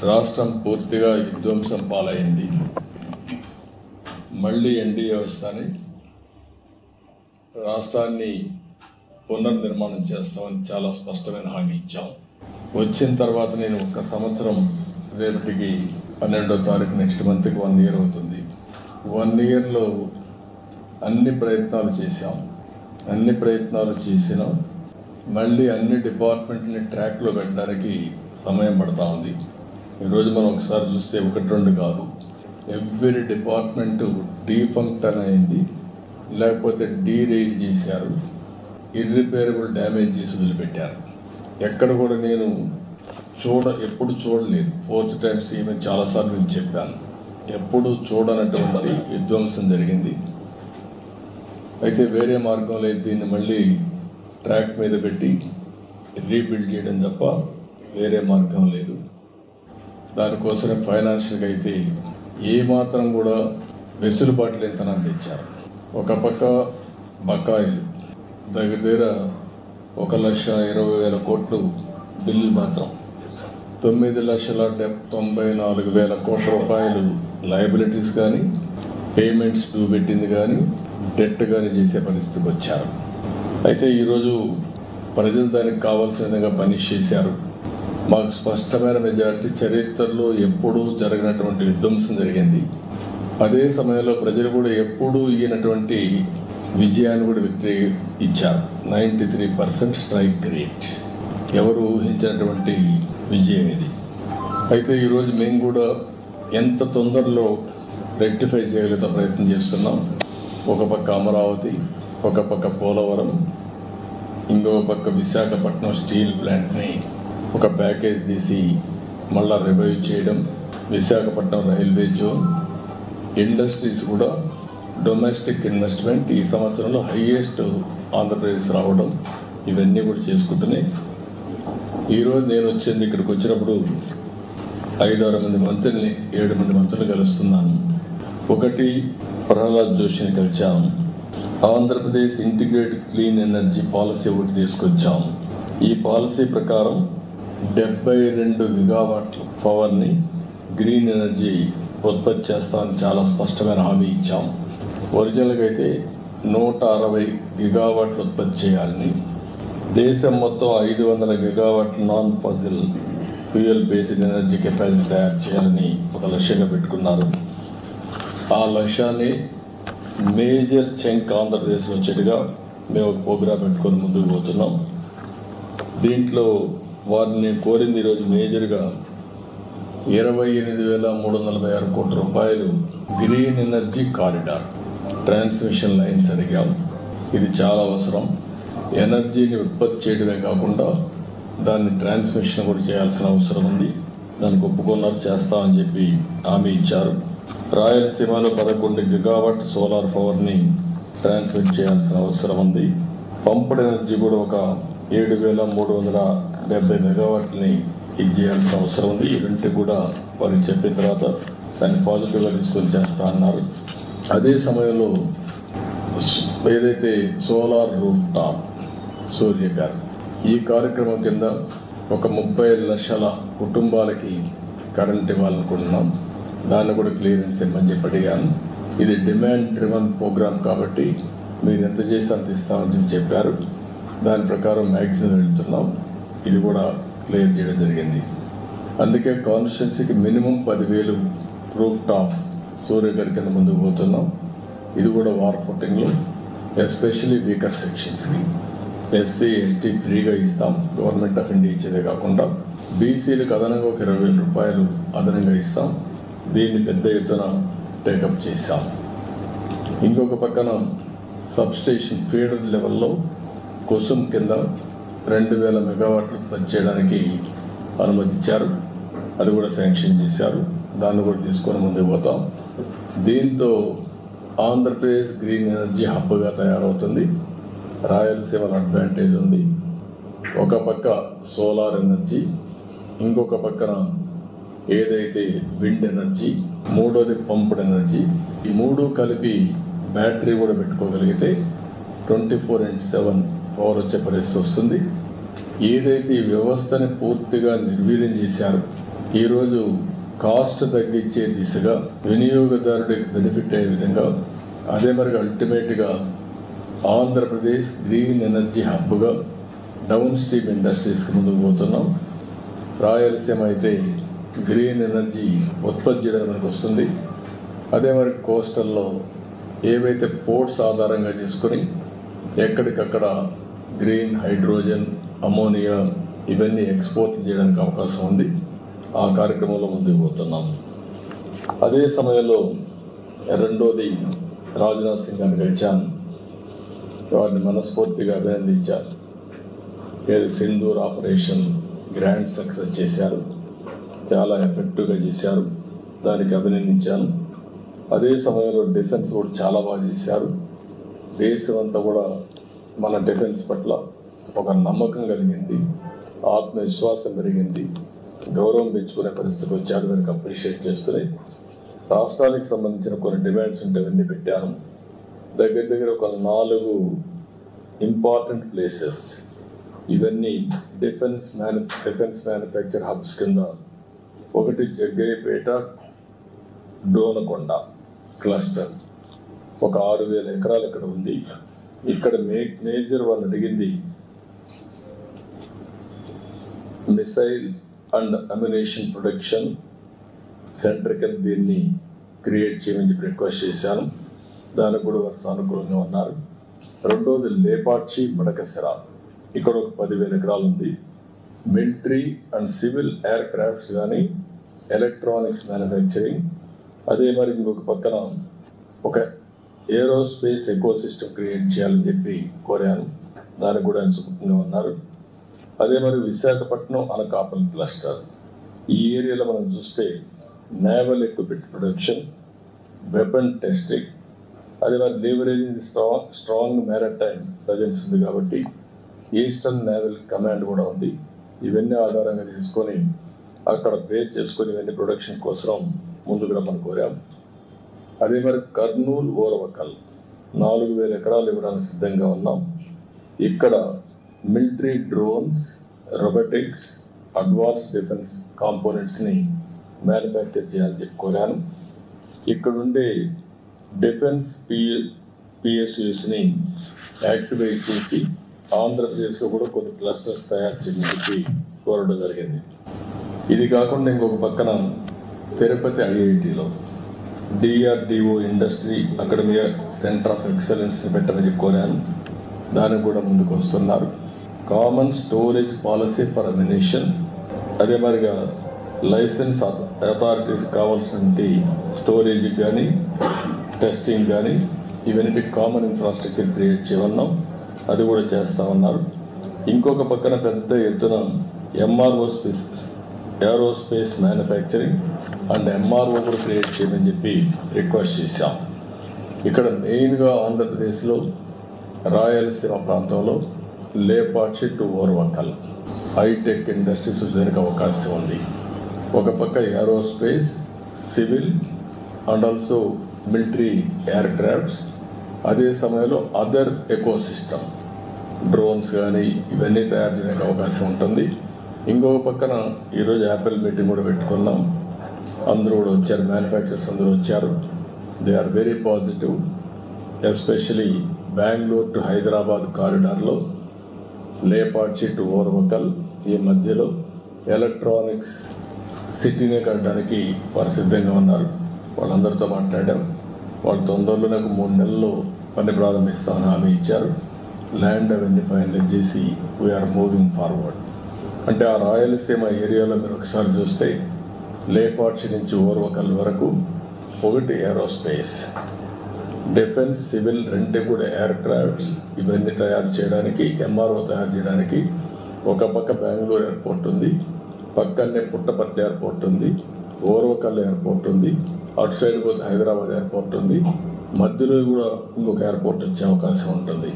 రాష్ట్రం పూర్తిగా విధ్వంసం పాలైంది. మళ్ళీ ఎన్డీఏ వస్తాని రాష్ట్రాన్ని పునర్నిర్మాణం చేస్తామని చాలా స్పష్టమైన హామీ ఇచ్చాం. వచ్చిన తర్వాత నేను ఒక సంవత్సరం రేపటికి 12వ తారీఖు నెక్స్ట్ మంత్కి 1 year అవుతుంది. 1 yearలో అన్ని ప్రయత్నాలు చేసినా మళ్ళీ అన్ని డిపార్ట్మెంట్ని ట్రాక్లో పెట్టడానికి సమయం పడతా ఉంది. ఈరోజు మనం ఒకసారి చూస్తే 1-2 కాదు, ఎవ్రీ డిపార్ట్మెంట్ డీఫంక్షన్ అయింది, లేకపోతే డీరైల్ చేశారు, ఇర్రిపేరబుల్ డ్యామేజ్ చేసి వదిలిపెట్టారు. ఎక్కడ కూడా నేను ఎప్పుడు చూడలేదు. 4th time ఈవెన్ చాలాసార్లు నేను చెప్పాను, ఎప్పుడు చూడనటువంటి విధ్వంసం జరిగింది. అయితే వేరే మార్గం లేదు, దీన్ని మళ్ళీ ట్రాక్ మీద పెట్టి రీబిల్డ్ చేయడం తప్ప వేరే మార్గం లేదు. దానికోసమే ఫైనాన్షియల్గా అయితే ఏమాత్రం కూడా వెసులుబాటు లేనితనం తెచ్చారు. ఒక పక్క బకాయిలు దగ్గర 1,20,000 కోట్లు బిల్లు మాత్రం 9,94,000 కోట్ల రూపాయలు లయబిలిటీస్ కానీ పేమెంట్స్ డ్యూ పెట్టింది కానీ డెట్ కానీ చేసే పరిస్థితికి వచ్చారు. అయితే ఈరోజు ప్రజలు దానికి కావాల్సిన విధంగా పనిష్ చేశారు. మాకు స్పష్టమైన మెజారిటీ, చరిత్రలో ఎప్పుడూ జరిగినటువంటి విధ్వంసం జరిగింది. అదే సమయంలో ప్రజలు కూడా ఎప్పుడూ ఈయనటువంటి విజయాన్ని కూడా విక్టరీ ఇచ్చారు. 93% స్ట్రైక్ రేట్, ఎవరు ఊహించినటువంటి విజయం ఇది. అయితే ఈరోజు మేము కూడా ఎంత తొందరలో రెక్టిఫై చేయగలిగే ప్రయత్నం చేస్తున్నాం. ఒక పక్క అమరావతి, ఒక పక్క పోలవరం, ఇంకొక పక్క విశాఖపట్నం స్టీల్ ప్లాంట్ని ఒక ప్యాకేజ్ తీసి మళ్ళా రివైవ్ చేయడం, విశాఖపట్నం రైల్వే జోన్, ఇండస్ట్రీస్ కూడా డొమెస్టిక్ ఇన్వెస్ట్మెంట్ ఈ సంవత్సరంలో హైయెస్ట్ ఆంధ్రప్రదేశ్ రావడం, ఇవన్నీ కూడా చేసుకుంటున్నాయి. ఈరోజు నేను ఇక్కడికి వచ్చినప్పుడు 5-6 మంది మంత్రుల్ని 7 మంది మంత్రులు కలుస్తున్నాను. ఒకటి Prahlad Joshini కలిచాము. Andhra Pradesh integrated clean energy policy ఒకటి తీసుకొచ్చాము. ఈ పాలసీ ప్రకారం 72 గిగావాట్ల పవర్ని గ్రీన్ ఎనర్జీ ఉత్పత్తి చేస్తామని చాలా స్పష్టమైన హామీ ఇచ్చాము. ఒరిజినల్గా అయితే 160 గిగావాట్లు ఉత్పత్తి చేయాలని, దేశం మొత్తం 500 గిగావాట్ల non fossil fuel based energy capacity తయారు చేయాలని ఒక లక్ష్యంగా పెట్టుకున్నారు. ఆ లక్ష్యాన్ని మేజర్ చంక్ ఆంధ్రప్రదేశ్లో వచ్చేట్టుగా మేము ఒక ప్రోగ్రాం పెట్టుకొని ముందుకు పోతున్నాం. దీంట్లో వారిని కోరింది ఈరోజు మేజర్గా 28,346 కోట్ల రూపాయలు green energy corridor transmission lines అడిగాం. ఇది చాలా అవసరం. ఎనర్జీని ఉత్పత్తి చేయడమే కాకుండా దాన్ని ట్రాన్స్మిషన్ కూడా చేయాల్సిన అవసరం ఉంది. దానికి ఒప్పుకున్నారు, చేస్తామని చెప్పి హామీ ఇచ్చారు. రాయలసీమలో 11 గిగావాట్ సోలార్ పవర్ని ట్రాన్స్మిట్ చేయాల్సిన అవసరం ఉంది. పంప్డ్ ఎనర్జీ కూడా ఒక 7,370 మెగావాట్లని ఇది చేయాల్సిన అవసరం ఉంది. ఈ రెండింటి కూడా వారికి చెప్పిన తర్వాత దాన్ని పాజిటివ్గా తీసుకొని చేస్తా అన్నారు. అదే సమయంలో ఏదైతే సోలార్ రూఫ్ టాప్ సూర్యగారు, ఈ కార్యక్రమం కింద ఒక 30 లక్షల కుటుంబాలకి కరెంట్ ఇవ్వాలనుకుంటున్నాం. దాన్ని కూడా క్లియరెన్స్ ఇవ్వమని చెప్పి అడిగాను. ఇది డిమాండ్ డ్రివన్ ప్రోగ్రామ్ కాబట్టి మీరు ఎంత చేసి అంత ఇస్తామని చెప్పారు. దాని ప్రకారం మ్యాక్సిమం వెళ్తున్నాం. ఇది కూడా క్లియర్ చేయడం జరిగింది. అందుకే కాన్స్టిట్యున్సీకి మినిమం 10,000 రూఫ్ టాప్ సూర్యగారి కింద ముందుకు పోతున్నాం. ఇది కూడా వార్ ఫుటింగ్లో, ఎస్పెషలీ వీకర్ సెక్షన్స్కి SC ST ఫ్రీగా ఇస్తాం. గవర్నమెంట్ ఆఫ్ ఇండియా ఇచ్చేదే కాకుండా బీసీలకు అదనంగా ఒక 20,000 రూపాయలు అదనంగా ఇస్తాం. దీన్ని పెద్ద ఎత్తున టేకప్ చేశాం. ఇంకొక పక్కన సబ్స్టేషన్ ఫీడర్ లెవెల్లో కుసుమ్ కింద 2,000 మెగావాట్లు ఉత్పత్తి చేయడానికి అనుమతించారు. అది కూడా శాంక్షన్ చేశారు. దాన్ని కూడా తీసుకొని ముందుకు పోతాం. దీంతో ఆంధ్రప్రదేశ్ గ్రీన్ ఎనర్జీ హబ్గా తయారవుతుంది. రాయలసీమలో అడ్వాంటేజ్ ఉంది. ఒక పక్క సోలార్ ఎనర్జీ, ఇంకొక పక్కన ఏదైతే విండ్ ఎనర్జీ, మూడోది పంప్డ్ ఎనర్జీ. ఈ మూడు కలిపి బ్యాటరీ కూడా పెట్టుకోగలిగితే 24/7 పవర్ వచ్చే పరిస్థితి వస్తుంది. ఏదైతే ఈ వ్యవస్థని పూర్తిగా నిర్వీర్యం చేశారు, ఈరోజు కాస్ట్ తగ్గించే దిశగా వినియోగదారుడికి బెనిఫిట్ అయ్యే విధంగా అదే మరి అల్టిమేట్గా ఆంధ్రప్రదేశ్ గ్రీన్ ఎనర్జీ హబ్గా డౌన్ స్ట్రీమ్ ఇండస్ట్రీస్కి ముందుకు పోతున్నాం. రాయలసీమ అయితే గ్రీన్ ఎనర్జీ ఉత్పత్తి చేయడం మనకు వస్తుంది. అదే మరి కోస్టల్లో ఏవైతే పోర్ట్స్ ఆధారంగా చేసుకొని ఎక్కడికక్కడ గ్రీన్ హైడ్రోజన్, అమోనియా ఇవన్నీ ఎక్స్పోర్ట్ చేయడానికి అవకాశం ఉంది. ఆ కార్యక్రమంలో ముందుకు పోతున్నాం. అదే సమయంలో రెండోది రాజ్నాథ్ సింగ్ గారిని కలిశాను. వారిని మనస్ఫూర్తిగా అభినందించారు. సింధూర్ ఆపరేషన్ గ్రాండ్ సక్సెస్ చేశారు, చాలా ఎఫెక్టివ్గా చేశారు, దానికి అభినందించాను. అదే సమయంలో డిఫెన్స్ కూడా చాలా బాగా చేశారు. దేశం అంతా కూడా మన డిఫెన్స్ పట్ల ఒక నమ్మకం కలిగింది, ఆత్మవిశ్వాసం పెరిగింది, గౌరవం పెంచుకునే పరిస్థితికి వచ్చారు. దానికి అప్రిషియేట్ చేస్తున్నాయి. రాష్ట్రానికి సంబంధించిన కొన్ని డిమాండ్స్ ఉంటే అవన్నీ పెట్టాను. దగ్గర ఒక 4 ఇంపార్టెంట్ ప్లేసెస్, ఇవన్నీ డిఫెన్స్ మ్యానుఫ్యాక్చర్ హబ్స్ కింద. ఒకటి జగ్గయ్యపేట డోనకొండ క్లస్టర్, ఒక 6,000 ఎకరాలు ఇక్కడ ఉంది. ఇక్కడ మేజర్ వాళ్ళు అడిగింది missile and ammunition production centre కింద దీన్ని క్రియేట్ చేయమని చెప్పి రిక్వెస్ట్ చేశాను. దానికి కూడా వారు సానుకూలంగా ఉన్నారు. రెండోది లేపాక్షి మడకసిర, ఇక్కడ ఒక 10,000 ఎకరాలు ఉంది. Military and civil air crafts కానీ ఎలక్ట్రానిక్స్ మ్యానుఫ్యాక్చరింగ్, అదే మరి ఇంకొక పక్కన ఒక ఏరోస్పేస్ ఎకో సిస్టమ్ క్రియేట్ చేయాలని చెప్పి కోరాను. దానికి కూడా ఆయన సుముఖంగా ఉన్నారు. అదే మరి విశాఖపట్నం అనకాపల్లి క్లస్టర్, ఈ ఏరియాలో మనం చూస్తే naval equipment production, weapon testing, అదే మరి లీవరేజింగ్ స్ట్రాంగ్ మ్యారిటైమ్ ప్రజెన్స్ ఉంది కాబట్టి ఈస్టర్న్ నేవల్ కమాండ్ కూడా ఉంది. ఇవన్నీ ఆధారంగా తీసుకొని అక్కడ బేస్ చేసుకొని ఇవన్నీ ప్రొడక్షన్ కోసం ముందుకు రమ్మని కోరాం. అదే మరి కర్నూలు ఓరవకల్ 4,000 ఎకరాలు ఇవ్వడానికి సిద్ధంగా ఉన్నాం. ఇక్కడ military drones, robotics, advance defence కాంపోనెంట్స్ని మ్యానుఫ్యాక్చర్ చేయాలని చెప్పి కోరాను. ఇక్కడుండే డిఫెన్స్ పిఎస్యూస్ని యాక్టివేట్ చేసి ఆంధ్రప్రదేశ్లో కూడా కొన్ని క్లస్టర్స్ తయారు చేయని చెప్పి కోరడం జరిగింది. ఇది కాకుండా ఇంకొక పక్కన తిరుపతి ఐఐటిలో DRDO industry academy centre of excellence పెట్టమని కోరాను. దానికి కూడా ముందుకు వస్తున్నారు. Common storage policy for ammunition, అదే మరిగా లైసెన్స్ అథారిటీస్ కావాల్సినటువంటి స్టోరేజ్ కానీ టెస్టింగ్ కానీ ఇవన్నీ కామన్ ఇన్ఫ్రాస్ట్రక్చర్ క్రియేట్ చేయమన్నాం. అది కూడా చేస్తూ ఉన్నారు. ఇంకొక పక్కన పెద్ద ఎత్తున ఏరోస్పేస్ మ్యానుఫ్యాక్చరింగ్ అండ్ ఎంఆర్ఓ కూడా క్రియేట్ చేయమని చెప్పి రిక్వెస్ట్ చేశాం. ఇక్కడ మెయిన్గా ఆంధ్రప్రదేశ్లో రాయలసీమ ప్రాంతంలో Lepakshi to Orvakal high tech industries చేయడానికి అవకాశం ఉంది. ఒక పక్క aerospace, civil and also military aircrafts, అదే సమయంలో అదర్ ఎకో సిస్టమ్ డ్రోన్స్ కానీ ఇవన్నీ తయారు చేయడానికి అవకాశం ఉంటుంది. ఇంకొక పక్కన ఈరోజు యాపిల్ మీటింగ్ కూడా పెట్టుకున్నాం. అందరూ కూడా వచ్చారు, మ్యానుఫ్యాక్చరర్స్ అందరూ వచ్చారు. They are very positive. Especially Bengaluru to Hyderabad కారిడార్లో లేపాక్షి టు ఓర్వకల్ ఈ మధ్యలో ఎలక్ట్రానిక్స్ సిటీనే కట్టడానికి వారు సిద్ధంగా ఉన్నారు. వాళ్ళందరితో మాట్లాడాం. వాళ్ళు తొందరలోనే 3 నెలల్లో పని ప్రారంభిస్తామని హామీ ఇచ్చారు. ల్యాండ్ అవన్నీ ఫైనలైజ్ చేసి వీఆర్ మూవింగ్ ఫార్వర్డ్. అంటే ఆ రాయలసీమ ఏరియాలో మీరు ఒకసారి చూస్తే లేపాక్షి నుంచి ఓర్వకల్ వరకు ఒకటి ఏరోస్పేస్, డిఫెన్స్, సివిల్ రెండే కూడా ఎయిర్ క్రాఫ్ట్స్ ఇవన్నీ తయారు చేయడానికి, ఎంఆర్ఓ తయారు చేయడానికి ఒక పక్క బెంగళూరు ఎయిర్పోర్ట్ ఉంది, పక్కనే పుట్టపర్తి ఎయిర్పోర్ట్ ఉంది, ఓర్వకల్ ఎయిర్పోర్ట్ ఉంది, అటు సైడ్ పోతే హైదరాబాద్ ఎయిర్పోర్ట్ ఉంది, మధ్యలో కూడా ఇంకొక ఎయిర్పోర్ట్ వచ్చే అవకాశం ఉంటుంది.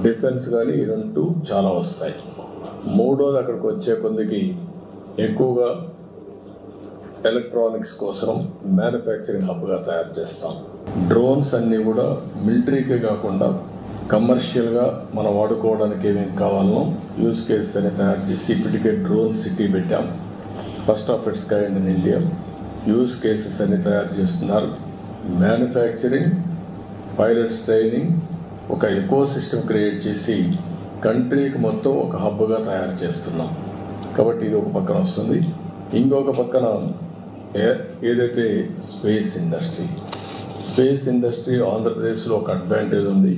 డిఫెన్స్ కానీ ఈ 2 చాలా వస్తాయి. మూడోది అక్కడికి వచ్చే కొందికి ఎక్కువగా ఎలక్ట్రానిక్స్ కోసం మ్యానుఫ్యాక్చరింగ్ హబ్గా తయారు చేస్తాం. డ్రోన్స్ అన్నీ కూడా మిలిటరీకే కాకుండా కమర్షియల్గా మనం వాడుకోవడానికి ఏమేమి కావాలనో యూస్ కేసెస్ అని తయారు చేసి ఇప్పటికే డ్రోన్ సిటీ పెట్టాం. First of it's kind in India. Use cases అన్ని తయారు చేస్తున్నారు. మ్యానుఫ్యాక్చరింగ్, పైలట్స్ ట్రైనింగ్, ఒక ఎకో సిస్టమ్ క్రియేట్ చేసి కంట్రీకి మొత్తం ఒక హబ్గా తయారు చేస్తున్నాం. కాబట్టి ఇది ఒక పక్కన వస్తుంది. ఇంకొక పక్కన ఏదైతే స్పేస్ ఇండస్ట్రీ ఆంధ్రప్రదేశ్లో ఒక అడ్వాంటేజ్ ఉంది.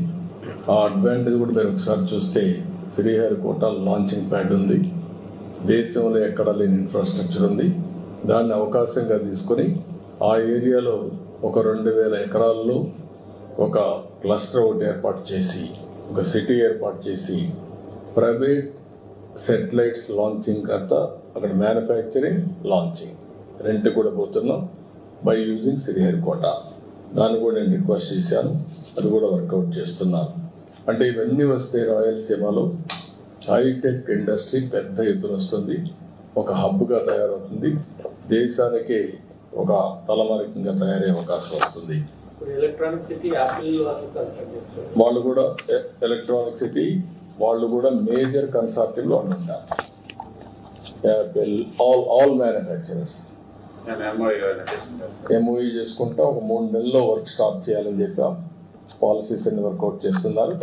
ఆ అడ్వాంటేజ్ కూడా మీరు ఒకసారి చూస్తే శ్రీహరికోట లాంచింగ్ ప్యాడ్ ఉంది. దేశంలో ఎక్కడ లేని ఇన్ఫ్రాస్ట్రక్చర్ ఉంది. దాన్ని అవకాశంగా తీసుకొని ఆ ఏరియాలో ఒక 2000 ఎకరాల్లో ఒక క్లస్టర్ ఒకటి ఏర్పాటు చేసి, ఒక సిటీ ఏర్పాటు చేసి, ప్రైవేట్ సెటిలైట్స్ లాంచింగ్ అంతా అక్కడ మ్యానుఫ్యాక్చరింగ్, లాంచింగ్ రెంట్ కూడా పోతున్నాం బై యూజింగ్ శ్రీహరికోట. దాన్ని కూడా నేను రిక్వెస్ట్ చేశాను, అది కూడా వర్కౌట్ చేస్తున్నాను. అంటే ఇవన్నీ వస్తే రాయలసీమలో హైటెక్ ఇండస్ట్రీ పెద్ద ఎత్తున వస్తుంది, ఒక హబ్గా తయారవుతుంది, దేశానికి ఒక తలమానికంగా తయారయ్యే అవకాశం వస్తుంది. ఎలక్ట్రానిక్ సిటీ వాళ్ళు కూడా ఎలక్ట్రానిక్ సిటీ వాళ్ళు కూడా మేజర్ కన్సార్టియంలో ఉంటారు. యాపిల్ ఆల్ మ్యానుఫ్యాక్చరర్స్ ఎంఓఈ చేసుకుంటా ఒక 3 నెలల్లో వర్క్ స్టార్ట్ చేయాలని చెప్పాం. పాలసీస్ అన్ని వర్కౌట్ చేస్తున్నారు.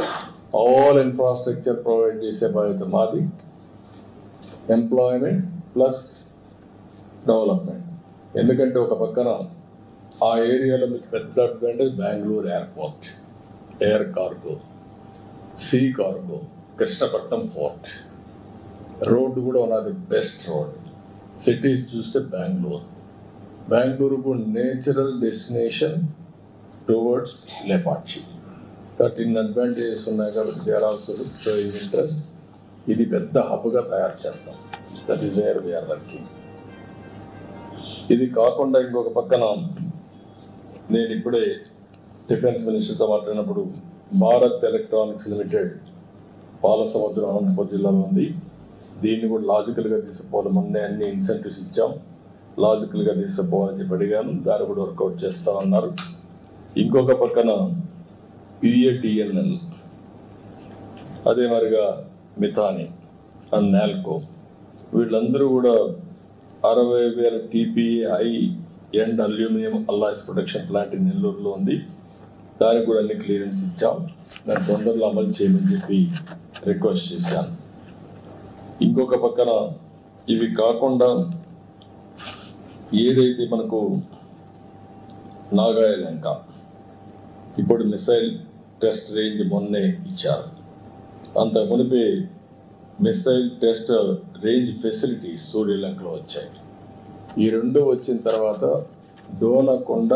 ఆల్ ఇన్ఫ్రాస్ట్రక్చర్ ప్రొవైడ్ చేసే బాధ్యత మాది. Employment plus development. ఎందుకంటే ఒక పక్కన ఆ ఏరియాలో మీకు పెద్ద advantage Bengaluru airport, air cargo, sea cargo, Krishnapatnam port, road కూడా one of the best road. Cities చూస్తే బెంగళూరుకు నేచురల్ డెస్టినేషన్ టువర్డ్స్ లేపాక్షి. కాబట్టి ఇన్ని అడ్వాంటేజెస్ ఉన్నాయి కాబట్టి they are also showing interest. ఇది పెద్ద హబ్గా తయారు చేస్తాం. That is where we're working. ఇది కాకుండా ఇంకొక పక్కన నేను ఇప్పుడే డిఫెన్స్ మినిస్టర్తో మాట్లాడినప్పుడు భారత్ ఎలక్ట్రానిక్స్ లిమిటెడ్ పాలసముద్రం అనంతపురం జిల్లాలో ఉంది. దీన్ని కూడా లాజికల్గా తీసుకుపోవాలి. మొన్నే అన్ని ఇన్సెంటివ్స్ ఇచ్చాం, లాజికల్గా తీసుకుపోవాలని చెప్పి అడిగాను. దాన్ని కూడా వర్కౌట్ చేస్తామన్నారు. ఇంకొక పక్కన యుఏటిఎన్ఎల్, అదే మరిగా మిథాని అండ్ నాల్కో, వీళ్ళందరూ కూడా 60,000 TPA high end aluminium alloys production plant నెల్లూరులో ఉంది. దానికి కూడా అన్ని క్లియరెన్స్ ఇచ్చాం. దాన్ని తొందరలో అమలు చేయమని చెప్పి రిక్వెస్ట్ చేశాను. ఇంకొక పక్కన ఇవి కాకుండా ఏదైతే మనకు నాగాయలంక ఇప్పుడు మిసైల్ టెస్ట్ రేంజ్ మొన్నే ఇచ్చారు. అంత మునిపే మిసైల్ టెస్ట్ రేంజ్ ఫెసిలిటీస్ సూర్యలంకలో వచ్చాయి. ఈ 2 వచ్చిన తర్వాత డోనకొండ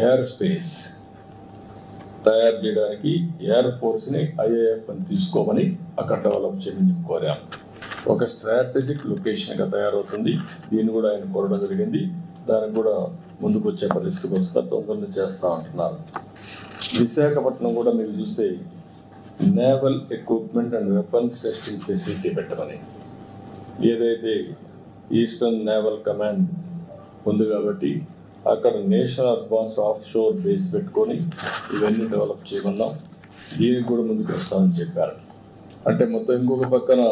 ఎయిర్ స్పేస్ తయారు చేయడానికి ఎయిర్ ఫోర్స్ని IAF అని తీసుకోమని అక్కడ డెవలప్ చేయమని కోరాం. ఒక స్ట్రాటజిక్ లొకేషన్గా తయారవుతుంది. దీన్ని కూడా ఆయన కోరడం జరిగింది. దానికి కూడా ముందుకు వచ్చే పరిస్థితికి వస్తా తొందరగా చేస్తూ ఉంటున్నారు. విశాఖపట్నం కూడా మీరు చూస్తే naval equipment and weapons testing facility పెట్టమని, ఏదైతే ఈస్టర్న్ నేవల్ కమాండ్ ఉంది కాబట్టి అక్కడ national advanced of sure base పెట్టుకొని ఇవన్నీ డెవలప్ చేయమన్నాం. దీనికి కూడా ముందుకు వస్తామని చెప్పారు. అంటే మొత్తం ఇంకొక పక్కన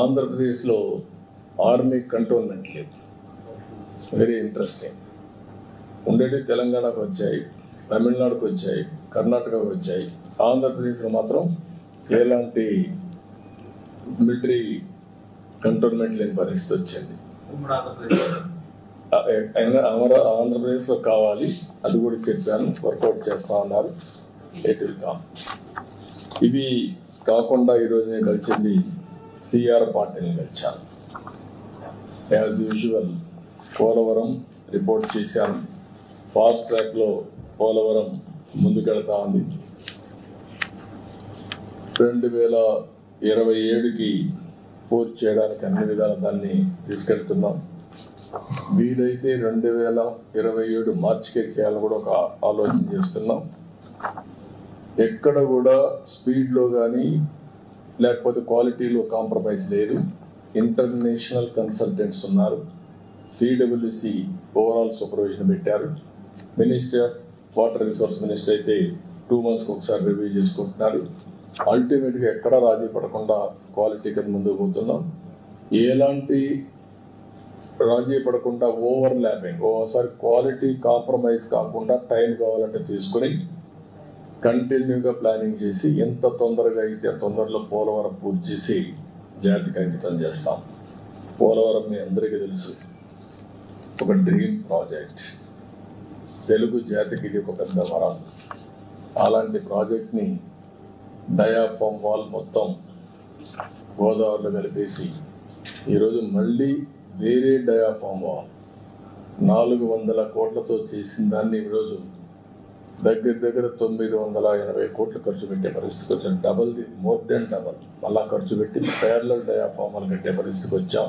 ఆంధ్రప్రదేశ్లో ఆర్మీ కంటోన్మెంట్ లేదు. Very interesting. ఉండేవి తెలంగాణకు వచ్చాయి, తమిళనాడుకు వచ్చాయి, కర్ణాటకకు వచ్చాయి. ఆంధ్రప్రదేశ్లో మాత్రం ఎలాంటి మిలిటరీ కంటోన్మెంట్ లేని పరిస్థితి వచ్చింది. ఆంధ్రప్రదేశ్లో కావాలి, అది కూడా చెప్పాను, వర్కౌట్ చేస్తా ఉన్నారు. It will come. ఇవి కాకుండా ఈరోజు నేను కలిసింది సిఆర్ పార్టీని కలిశాను. యాజ్ యూజువల్ పోలవరం రిపోర్ట్ చేశాను. ఫాస్ట్ ట్రాక్లో పోలవరం ముందుకెళ్తా ఉంది. 2027కి పూర్తి చేయడానికి అన్ని విధాలు దాన్ని తీసుకెళ్తున్నాం. వీలైతే 2027 మార్చికే చేయాలని కూడా ఒక ఆలోచన చేస్తున్నాం. ఎక్కడ కూడా స్పీడ్లో కానీ లేకపోతే క్వాలిటీలో కాంప్రమైజ్ లేదు. ఇంటర్నేషనల్ కన్సల్టెంట్స్ ఉన్నారు. CWC ఓవరాల్ సూపర్విజన్ పెట్టారు. Ministry of water resource minister అయితే 2 monthsకి ఒకసారి రివ్యూ చేసుకుంటున్నారు. అల్టిమేట్గా ఎక్కడ రాజీ పడకుండా క్వాలిటీ కింద ముందుకు పోతున్నాం. ఎలాంటి రాజీ పడకుండా ఓవర్ ల్యాపింగ్, ఓసారి క్వాలిటీ కాంప్రమైజ్ కాకుండా టైం కావాలంటే తీసుకుని కంటిన్యూగా ప్లానింగ్ చేసి ఎంత తొందరగా అయితే తొందరలో పోలవరం పూర్తి చేసి జాతికి అంకితం చేస్తాం. పోలవరం మీ అందరికీ తెలుసు, ఒక డ్రీమ్ ప్రాజెక్ట్. తెలుగు జాతికి ఇది ఒక పెద్ద వరం. అలాంటి ప్రాజెక్ట్ని డయాఫామ్ వాల్ మొత్తం గోదావరిలో కలిపేసి ఈరోజు మళ్ళీ వేరే డయాఫామ్ వాల్ 400 కోట్లతో చేసిన దాన్ని ఈరోజు దగ్గర 980 కోట్లు ఖర్చు పెట్టే పరిస్థితికి వచ్చాం. డబల్ది, మోర్ దెన్ డబల్ మళ్ళా ఖర్చు పెట్టి ప్యారలల్ డయాఫామ్ వాల్ కట్టే పరిస్థితికి వచ్చాం.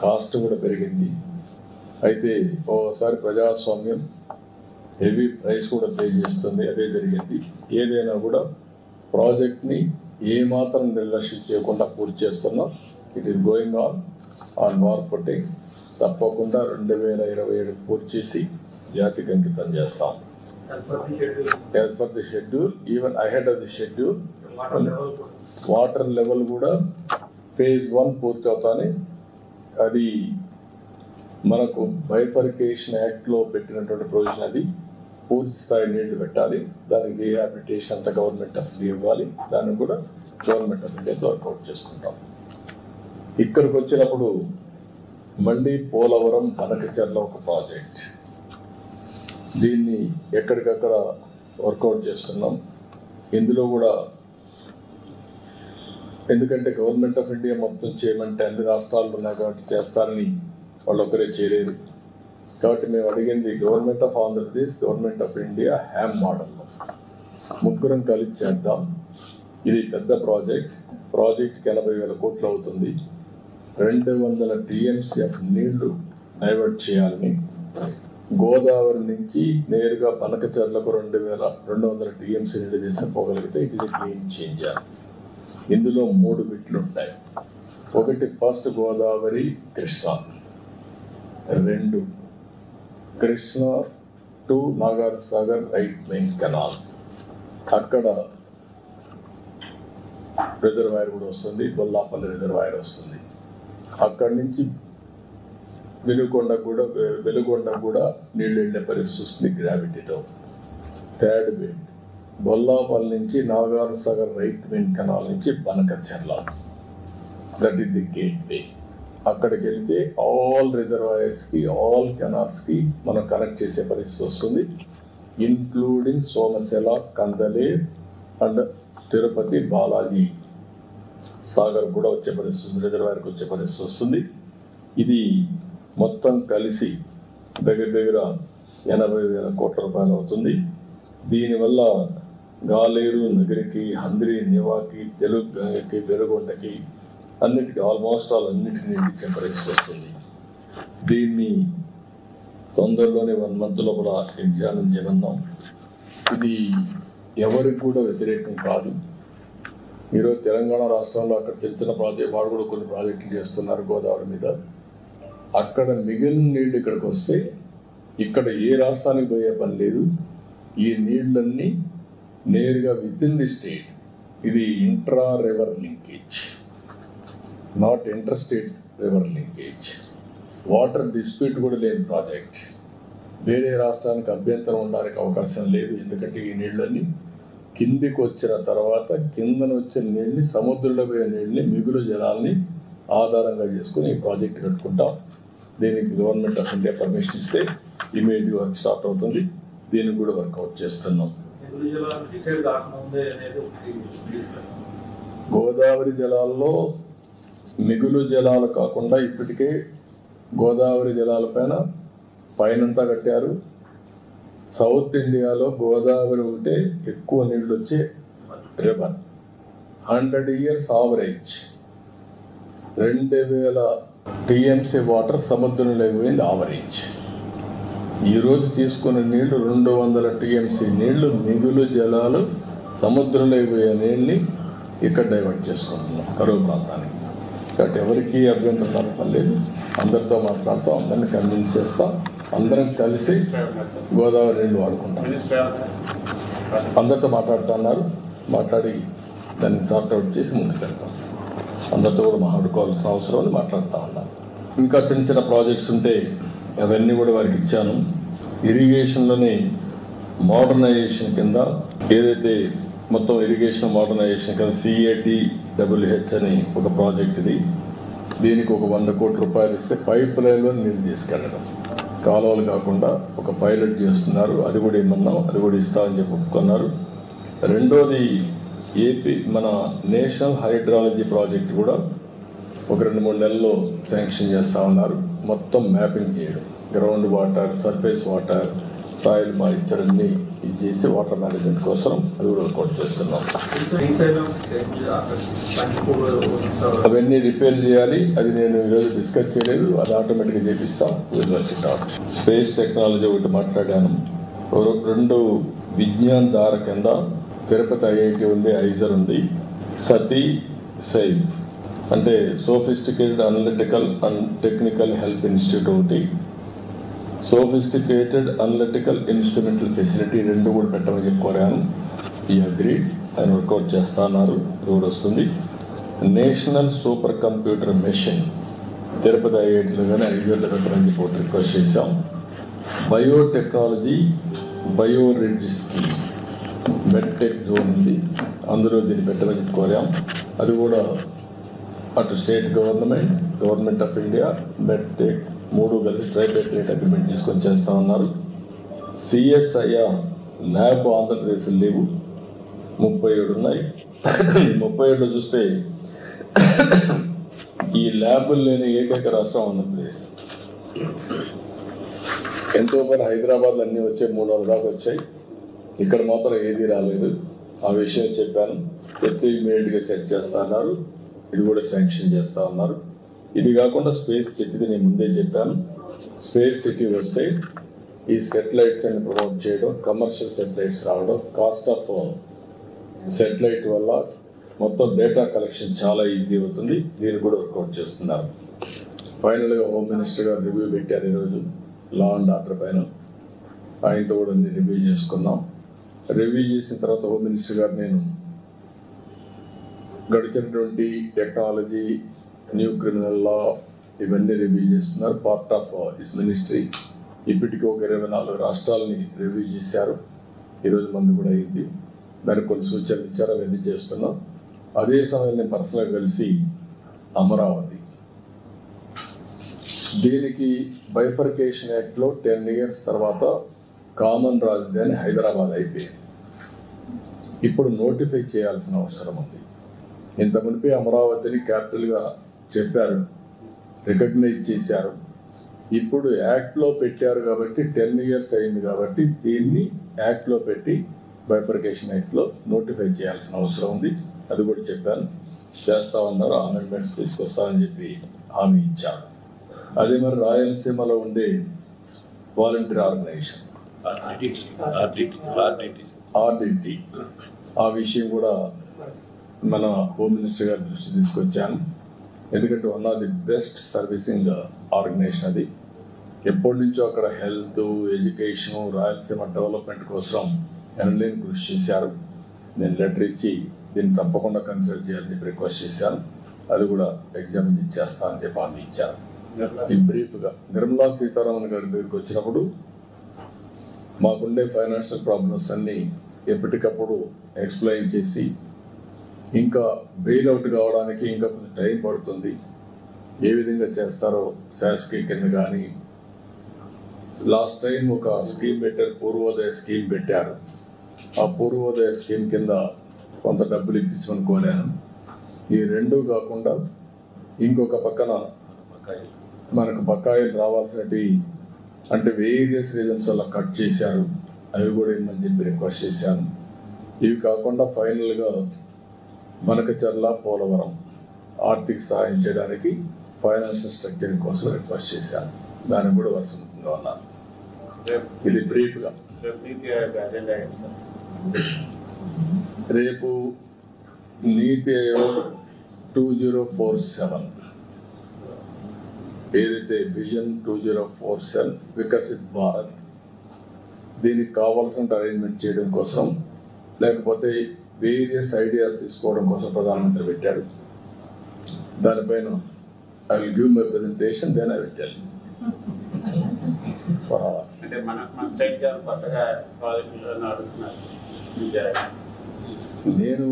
కాస్ట్ కూడా పెరిగింది. అయితే ఓసారి ప్రజాస్వామ్యం హెవీ ప్రైస్ కూడా పే చేస్తుంది, అదే జరిగింది. ఏదైనా కూడా ప్రాజెక్ట్ని ఏమాత్రం నిర్లక్ష్యం చేయకుండా పూర్తి చేస్తున్నాం. It is going on war footing. తప్పకుండా 2027 పూర్తి చేసి జాతికి అంకితం చేస్తాం. As per the schedule, even ahead of the schedule. Water level కూడా phase 1 పూర్తి అవుతానే. అది మనకు బైఫర్కేషన్ యాక్ట్లో పెట్టినటువంటి ప్రొవిజన్. అది పూర్తి స్థాయి నీళ్లు పెట్టాలి. దానికి రీహాబిలిటేషన్ అంతా గవర్నమెంట్ ఆఫ్ ఇండియా ఇవ్వాలి. దాన్ని కూడా గవర్నమెంట్ ఆఫ్ ఇండియా వర్కౌట్ చేసుకుంటాం. ఇక్కడికి వచ్చినప్పుడు మళ్ళీ పోలవరం బనకచెర్ల ఒక ప్రాజెక్ట్. దీన్ని ఎక్కడికక్కడ వర్కౌట్ చేస్తున్నాం. ఇందులో కూడా ఎందుకంటే గవర్నమెంట్ ఆఫ్ ఇండియా మొత్తం చేయమంటే అన్ని రాష్ట్రాలు ఉన్నాయి కాబట్టి చేస్తారని వాళ్ళు ఒకరే చేయలేరు. కాబట్టి మేము అడిగింది government of Andhra Pradesh, government of India HAM మోడల్లో ముగ్గురం కలిసి చేద్దాం. ఇది పెద్ద ప్రాజెక్ట్కి 80,000 కోట్లు అవుతుంది. 200 TMCF నీళ్లు డైవర్ట్ చేయాలని, గోదావరి నుంచి నేరుగా బనకచెర్లకు 200 TMC నీళ్లు తీసుకుపోగలిగితే ఇది క్లీన్ చేంజర్. ఇందులో 3 బిట్లు ఉంటాయి. ఒకటి first Godavari Krishna, 2 Krishna to Nagarjunasagar right main canal. అక్కడ రిజర్వాయర్ కూడా వస్తుంది, గొల్లాపల్లి రిజర్వాయర్ వస్తుంది. అక్కడి నుంచి వెలుగొండ కూడా నీళ్ళు వెళ్ళే పరిస్థితి వస్తుంది గ్రావిటీతో. థర్డ్ బిట్ గొల్లాపల్లి నుంచి నాగార్జునసాగర్ రైట్ మెయిన్ కెనాల్ నుంచి Banakacherla. That is the gateway. అక్కడికి వెళ్తే ఆల్ రిజర్వాయర్స్కి, ఆల్ కెనాల్స్కి మనం కనెక్ట్ చేసే పరిస్థితి వస్తుంది. ఇన్క్లూడింగ్ సోమశిల, కందలే అండ్ తిరుపతి, బాలాజీ సాగర్ కూడా వచ్చే పరిస్థితి, రిజర్వాయర్కి వచ్చే పరిస్థితి వస్తుంది. ఇది మొత్తం కలిసి దగ్గర 80,000 కోట్ల రూపాయలు అవుతుంది. దీనివల్ల గాలేరు నగరికి, హంద్రి నివాకి, తెలుగు గంగకి, వెలుగొండకి అన్నిటికీ ఆల్మోస్ట్ అన్నిటికీ ఇచ్చే పరిస్థితి వస్తుంది. దీన్ని తొందరలోనే 1 month లోపల ఎగ్జామిన్ చేయమన్నాం. ఇది ఎవరికి కూడా వ్యతిరేకం కాదు. ఈరోజు తెలంగాణ రాష్ట్రంలో అక్కడ చిన్న ప్రాజెక్ట్, వాడు కూడా కొన్ని ప్రాజెక్టులు చేస్తున్నారు గోదావరి మీద. అక్కడ మిగిలిన నీళ్ళు ఇక్కడికి వస్తే ఇక్కడ ఏ రాష్ట్రానికి పోయే పని లేదు. ఈ నీళ్ళన్నీ నేరుగా విత్ ఇన్ ది స్టేట్. ఇది intra river linkage, not inter state river linkage. Water dispute కూడా లేని ప్రాజెక్ట్. వేరే రాష్ట్రానికి అభ్యంతరం ఉండడానికి అవకాశం లేదు. ఎందుకంటే ఈ నీళ్ళన్నీ కిందికి వచ్చిన తర్వాత కిందన వచ్చిన నీళ్ళని, సముద్రంలో పోయే నీళ్ళని, మిగులు జలాల్ని ఆధారంగా చేసుకుని ఈ ప్రాజెక్ట్ కట్టుకుంటాం. దీనికి గవర్నమెంట్ ఆఫ్ ఇండియా పర్మిషన్ ఇస్తే ఇమీడియట్ వర్క్ స్టార్ట్ అవుతుంది. దీన్ని కూడా వర్కౌట్ చేస్తున్నాం. గోదావరి జలాల్లో మిగులు జలాలు కాకుండా ఇప్పటికే గోదావరి జలాల పైనంతా కట్టారు. సౌత్ ఇండియాలో గోదావరి ఒకటే ఎక్కువ నీళ్ళు వచ్చే river. 100 years average 2000 TMC water సముద్రంలోకి పోయింది ఆవరేజ్. ఈరోజు తీసుకున్న నీళ్లు 200 TMC నీళ్లు, మిగులు జలాలు సముద్రంలోకి పోయే నీళ్ళని ఇక్కడ డైవర్ట్ చేసుకుంటున్నాం కరువు ప్రాంతానికి. కాబట్టి ఎవరికి అభ్యంతరం పర్లేదు. అందరితో మాట్లాడతాం, అందరిని కన్విన్స్ చేస్తాం. అందరం కలిసి గోదావరి నీళ్ళు వాడుకుంటాం. అందరితో మాట్లాడుతున్నారు, మాట్లాడి దాన్ని సార్ట్అవుట్ చేసి ముందుకు వెళ్తాం. అందరితో కూడా మాట్లాడుకోవాల్సిన అవసరం అని మాట్లాడుతూ ఉన్నాం. ఇంకా చిన్న చిన్న ప్రాజెక్ట్స్ ఉంటే అవన్నీ కూడా వారికి ఇచ్చాను. ఇరిగేషన్లోని మోడర్నైజేషన్ కింద ఏదైతే మొత్తం ఇరిగేషన్ మోడర్నైజేషన్ కింద CATWH అని ఒక ప్రాజెక్ట్ ఇది. దీనికి ఒక 100 కోట్ల రూపాయలు ఇస్తే పైప్ లైన్లో నీళ్ళు తీసుకెళ్ళడం, కాలువలు కాకుండా ఒక పైలట్ చేస్తున్నారు. అది కూడా ఏమన్నాం, అది కూడా ఇస్తామని చెప్పి ఒప్పుకున్నారు. రెండోది ఏపీ మన నేషనల్ హైడ్రాలజీ ప్రాజెక్ట్ కూడా ఒక 2-3 నెలల్లో శాంక్షన్ చేస్తూ ఉన్నారు. మొత్తం మ్యాపింగ్ చేయడం, ground water, surface water, soil moisture అన్ని ఇది చేసి వాటర్ మేనేజ్మెంట్ కోసం అది కూడా వర్కౌట్ చేస్తున్నాం. అవన్నీ రిపేర్ చేయాలి. అది నేను ఈరోజు డిస్కస్ చేయలేదు, అది ఆటోమేటిక్గా చేపిస్తాం. స్పేస్ టెక్నాలజీ ఒకటి మాట్లాడాను. 2 విజ్ఞాన్ ధార కింద తిరుపతి IIT ఉంది, ఐజర్ ఉంది. సతీ సైవ్ అంటే sophisticated analytical and technical help institute ఒకటి, సోఫిస్టికేటెడ్ అనలిటికల్ ఇన్స్ట్రుమెంటల్ ఫెసిలిటీ 2 కూడా పెట్టమని చెప్పి కోరాను. ఈ అగ్రీడ్, ఆయన వర్కౌట్ చేస్తా అన్నారు, ఇది కూడా వస్తుంది. National super computer machine Tirupati IITలో కానీ ఐజర్లో పెట్టమని చెప్పి ఒకటి రిక్వెస్ట్ చేశాం. బయోటెక్నాలజీ బయోరిడ్జ్ స్కీమ్ మెడ్టెక్ జోన్ ఉంది, అందులో దీన్ని పెట్టమని చెప్పి కోరాం. అది కూడా అటు state government of India, medtech 3 కలిసి ట్రైపేటరేట్ అగ్రిమెంట్ తీసుకొని చేస్తూ ఉన్నారు. CSIR ల్యాబ్ ఆంధ్రప్రదేశ్ లేవు, 37 ఉన్నాయి. 37లో చూస్తే ఈ ల్యాబులు లేని ఏకైక రాష్ట్రం ఆంధ్రప్రదేశ్. ఎంతో పని హైదరాబాద్లో అన్నీ వచ్చాయి, 300 దాకా వచ్చాయి. ఇక్కడ మాత్రం ఏది రాలేదు. ఆ విషయం చెప్పాను, ప్రతి ఇమీడియట్గా సెట్ చేస్తా అన్నారు. ఇది కూడా శాంక్షన్ చేస్తా ఉన్నారు. ఇది కాకుండా స్పేస్ సిటీది నేను ముందే చెప్పాను. స్పేస్ సిటీ వస్తే ఈ సెటిలైట్స్ అని ప్రమోట్ చేయడం, కమర్షియల్ సెటిలైట్స్ రావడం, కాస్ట్ ఆఫ్ సెటిలైట్ వల్ల మొత్తం డేటా కలెక్షన్ చాలా ఈజీ అవుతుంది. దీన్ని కూడా వర్కౌట్ చేస్తున్నారు. ఫైనల్గా హోమ్ మినిస్టర్ గారు రివ్యూ పెట్టారు ఈరోజు లా అండ్ ఆర్డర్ పైన. ఆయనతో కూడా రివ్యూ చేసుకున్నాం. రివ్యూ చేసిన తర్వాత హోమ్ మినిస్టర్ గారు నేను గడిచినటువంటి టెక్నాలజీ, న్యూ క్రిమినల్ లా ఇవన్నీ రివ్యూ చేస్తున్నారు. Part of this ministry. ఇప్పటికీ ఒక 24 రాష్ట్రాలని రివ్యూ చేశారు. ఈరోజు మంది కూడా అయింది. దానికి కొన్ని సూచనలు ఇచ్చారు, అవన్నీ చేస్తున్నాం. అదే సమయంలో నేను పర్సనల్గా కలిసి అమరావతి దీనికి బైఫర్కేషన్ యాక్ట్లో 10 years తర్వాత కామన్ రాజధాని హైదరాబాద్ అయిపోయింది. ఇప్పుడు నోటిఫై చేయాల్సిన అవసరం ఉంది. ఇంత మునిపే అమరావతిని క్యాపిటల్గా చెప్పారు, రికగ్నైజ్ చేశారు. ఇప్పుడు యాక్ట్లో పెట్టారు కాబట్టి 10 years అయింది కాబట్టి దీన్ని యాక్ట్లో పెట్టి బైఫర్కేషన్ యాక్ట్లో నోటిఫై చేయాల్సిన అవసరం ఉంది. అది కూడా చెప్పాను, చేస్తా ఉన్నారు. అమెండ్మెంట్స్ తీసుకొస్తామని చెప్పి హామీ ఇచ్చారు. అదే మరి రాయలసీమలో ఉండే వాలంటీర్ ఆర్గనైజేషన్ RDT ఆ విషయం కూడా మన హోమ్ మినిస్టర్ గారి దృష్టి తీసుకొచ్చాను. ఎందుకంటే one of the best servicing organization అది. ఎప్పటి నుంచో అక్కడ హెల్త్, ఎడ్యుకేషన్, రాయలసీమ డెవలప్మెంట్ కోసం ఎనలేని కృషి చేశారు. నేను లెటర్ ఇచ్చి దీన్ని తప్పకుండా కన్సిడర్ చేయాలని చెప్పి రిక్వెస్ట్ చేశాను. అది కూడా ఎగ్జామిన్ ఇచ్చేస్తా అని చెప్పి హామీ ఇచ్చారు. ఈ బ్రీఫ్గా నిర్మలా సీతారామన్ గారి దగ్గరికి వచ్చినప్పుడు మాకుండే ఫైనాన్షియల్ ప్రాబ్లమ్స్ అన్నీ ఎప్పటికప్పుడు ఎక్స్ప్లెయిన్ చేసి, ఇంకా బెయిల్అవుట్ కావడానికి ఇంకా కొంచెం టైం పడుతుంది, ఏ విధంగా చేస్తారో శాసకి కింద కానీ, లాస్ట్ టైం ఒక స్కీమ్ పెట్టారు, పూర్వోదయ స్కీమ్ పెట్టారు. ఆ పూర్వోదయ స్కీమ్ కింద కొంత డబ్బులు ఇప్పించమని కోరాను. ఈ 2 కాకుండా ఇంకొక పక్కన మనకు బకాయిలు రావాల్సినవి అంటే వేరియస్ రీజన్స్ వల్ల కట్ చేశారు, అవి కూడా ఏమని చెప్పి రిక్వెస్ట్ చేశాను. ఇవి కాకుండా ఫైనల్గా మనకచర్ల, పోలవరం ఆర్థిక సహాయం చేయడానికి ఫైనాన్షియల్ స్ట్రక్చరింగ్ కోసం రిక్వెస్ట్ చేశాను. దానికి కూడా వర్షంగా ఉన్నారు. ఇది బ్రీఫ్గా. రేపు నీతి ఆయోగ్ 2047 ఏదైతే విజన్ 2047 వికసిత్ భారత్, దీనికి కావాల్సిన అరేంజ్మెంట్ చేయడం కోసం, లేకపోతే వేరియస్ ఐడియాస్ తీసుకోవడం కోసం ప్రధానమంత్రి పెట్టాడు. దానిపైన I will give my presentation, then I will tell you. For all. అంటే మన స్టేట్ గారు కొత్తగా ప్రాజెక్టులను అడుగుతున్నారు. నేను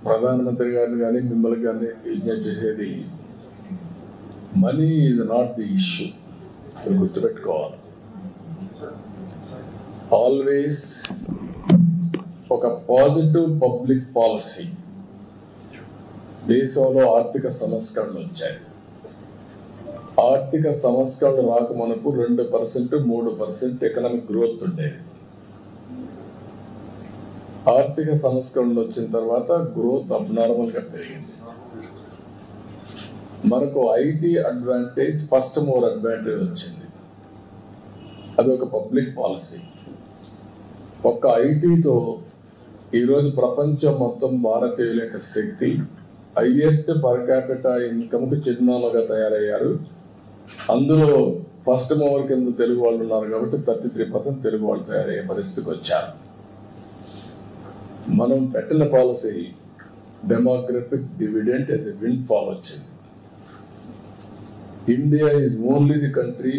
ప్రధానమంత్రి గారిని కానీ మిమ్మల్ని కానీ విజ్ఞప్తి చేసేది, money is not the issue. మీరు గుర్తుపెట్టుకోవాలి, ఆల్వేస్ ఒక పాజిటివ్ పబ్లిక్ పాలసీ. దేశంలో ఆర్థిక సంస్కరణలు వచ్చాయి. ఆర్థిక సంస్కరణలు రాకమునకు 2%, 3% ఎకనామిక్ గ్రోత్ ఉండేది. ఆర్థిక సంస్కరణలు వచ్చిన తర్వాత గ్రోత్ అబ్నార్మల్గా పెరిగింది. మనకు IT advantage, first more advantage వచ్చింది. అది ఒక పబ్లిక్ పాలసీ. ఒక్క ఐటీతో ఈరోజు ప్రపంచం మొత్తం భారతీయుల యొక్క శక్తి, హైయెస్ట్ పర్ క్యాపిటల్ ఇన్కమ్కు చిరునామాగా తయారయ్యారు. అందులో ఫస్ట్ మోవర్ కింద తెలుగు వాళ్ళు ఉన్నారు కాబట్టి 33% తెలుగు వాళ్ళు తయారయ్యే పరిస్థితికి వచ్చారు. మనం పెట్టిన policy demographic dividend as a windfall వచ్చింది. India is only the country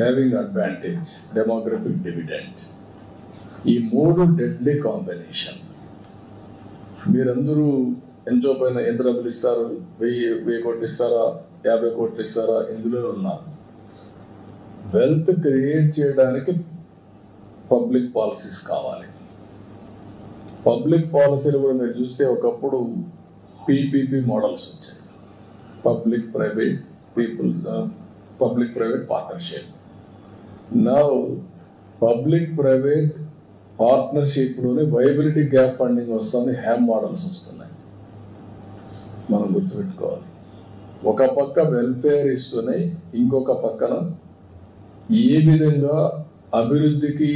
having advantage, demographic dividend. ఈ 3 డెడ్లీ కాంబినేషన్. మీరందరూ ఎంతో పైన ఎంత డబ్బులు ఇస్తారు, 1000 కోట్లు ఇస్తారా, 50 కోట్లు ఇస్తారా, ఇందులో ఉన్నారు. వెల్త్ క్రియేట్ చేయడానికి పబ్లిక్ పాలసీస్ కావాలి. పబ్లిక్ పాలసీలు కూడా మీరు చూస్తే ఒకప్పుడు పీపీపీ మోడల్స్ వచ్చాయి, పబ్లిక్ ప్రైవేట్ పార్ట్నర్షిప్. నా పబ్లిక్ ప్రైవేట్ పార్ట్నర్షిప్లోనే వైబిలిటీ గ్యాప్ ఫండింగ్ వస్తుంది, హ్యామ్ మోడల్స్ వస్తున్నాయి. మనం గుర్తుపెట్టుకోవాలి, ఒక పక్క వెల్ఫేర్ ఇస్తున్నాయి, ఇంకొక పక్కన ఏ విధంగా అభివృద్ధికి